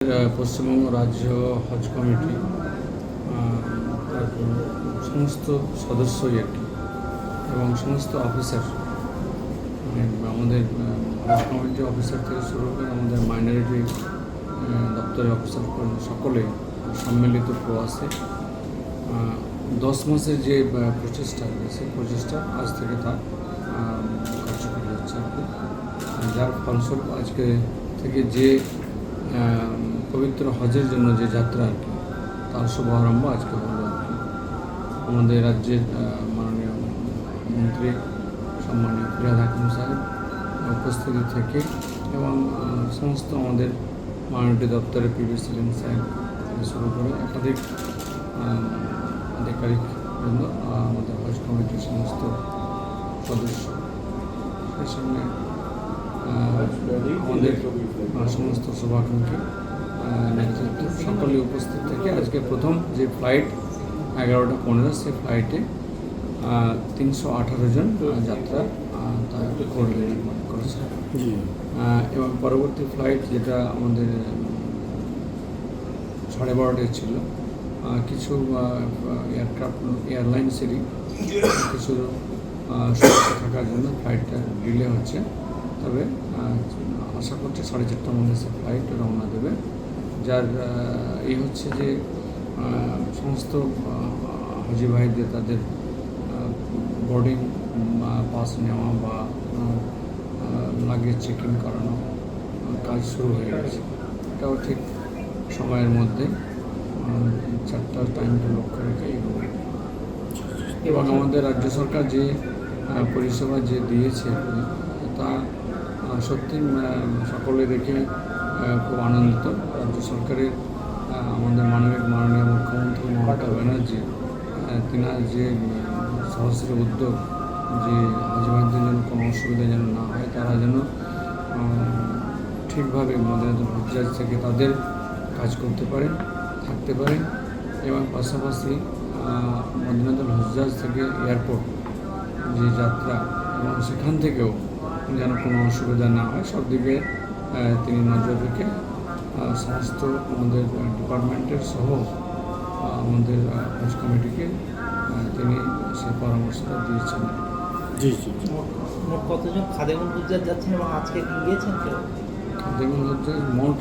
পশ্চিমবঙ্গ রাজ্য হজ কমিটি তার সমস্ত সদস্যই আর কি এবং সমস্ত অফিসার মানে আমাদের হজ কমিটি অফিসার থেকে শুরু করে আমাদের মাইনরিটি দপ্তরের অফিসার সকলে সম্মিলিত প্রয়াসে 10 মাসের যে প্রচেষ্টা সেই প্রচেষ্টা আজ থেকে তা কার্যকরী হচ্ছে আর কি। যার ফলস্বরূপ আজকে থেকে যে পবিত্র হজের জন্য যে যাত্রা আর কি তার শুভারম্ভ আজকে হলো আর কি। আমাদের রাজ্যের মাননীয় মন্ত্রী সম্মানীয় ফিরহাদ হাকিম সাহেব উপস্থিতি থেকে এবং সমস্ত আমাদের মাইনরিটি দপ্তরের পিবি সেলিম সাহেব থেকে শুরু করে একাধিক আধিকারিক বৃন্দ আমাদের হজ কমিটির সমস্ত সদস্য সেই সঙ্গে আমাদের সমস্ত শুভাকাঙ্ক্ষী নেতৃত্ব সকলে উপস্থিত থেকে আজকে প্রথম যে ফ্লাইট 11:15 সেই ফ্লাইটে 318 জন যাত্রা তারা করেছে এবং পরবর্তী ফ্লাইট যেটা আমাদের 12:30টায় ছিল কিছু এয়ারলাইন্সেরই কিছু সমস্যা থাকার জন্য ফ্লাইটটা ডিলে হচ্ছে, তবে আশা করছি 4:30টার মধ্যে সে ফ্লাইট রওনা দেবে। যার হচ্ছে যে সমস্ত হাজি ভাইদের তাদের বোর্ডিং পাস নেওয়া বা লাগেজ চেকিং করানো কাজ শুরু হয়ে গেছে। এটাও ঠিক সময়ের মধ্যে 4টার টাইমটা লক্ষ্য রেখে এগোবে এবং আমাদের রাজ্য সরকার যে পরিষেবা যে দিয়েছে তা সত্যি সকলে দেখে খুব আনন্দিত। রাজ্য সরকারের আমাদের মাননীয় মুখ্যমন্ত্রী মমতা ব্যানার্জি তিনার যে সহস্র উদ্যোগ যে হাজি ভাইদের যেন কোনো অসুবিধা যেন না হয়, তারা যেন ঠিকভাবে মদিনাতুল হুজ্জাজ থেকে তাদের কাজ করতে পারেন, থাকতে পারেন এবং পাশাপাশি মদিনাতুল হুজ্জাজ থেকে এয়ারপোর্ট যে যাত্রা এবং সেখান থেকেও যেন কোনো অসুবিধা না হয়, সব দিকে তিনি নজর রেখে সমস্ত আমাদের ডিপার্টমেন্টের সহ আমাদের হজ কমিটিকে তিনি সেই পরামর্শটা দিয়েছেন। জি জি মোট কতজন খাদেমুল হুজ্জাজ যাচ্ছেন এবং আজকে গিয়েছেন কেউ? খাদেমুল হুজ্জাজ মোট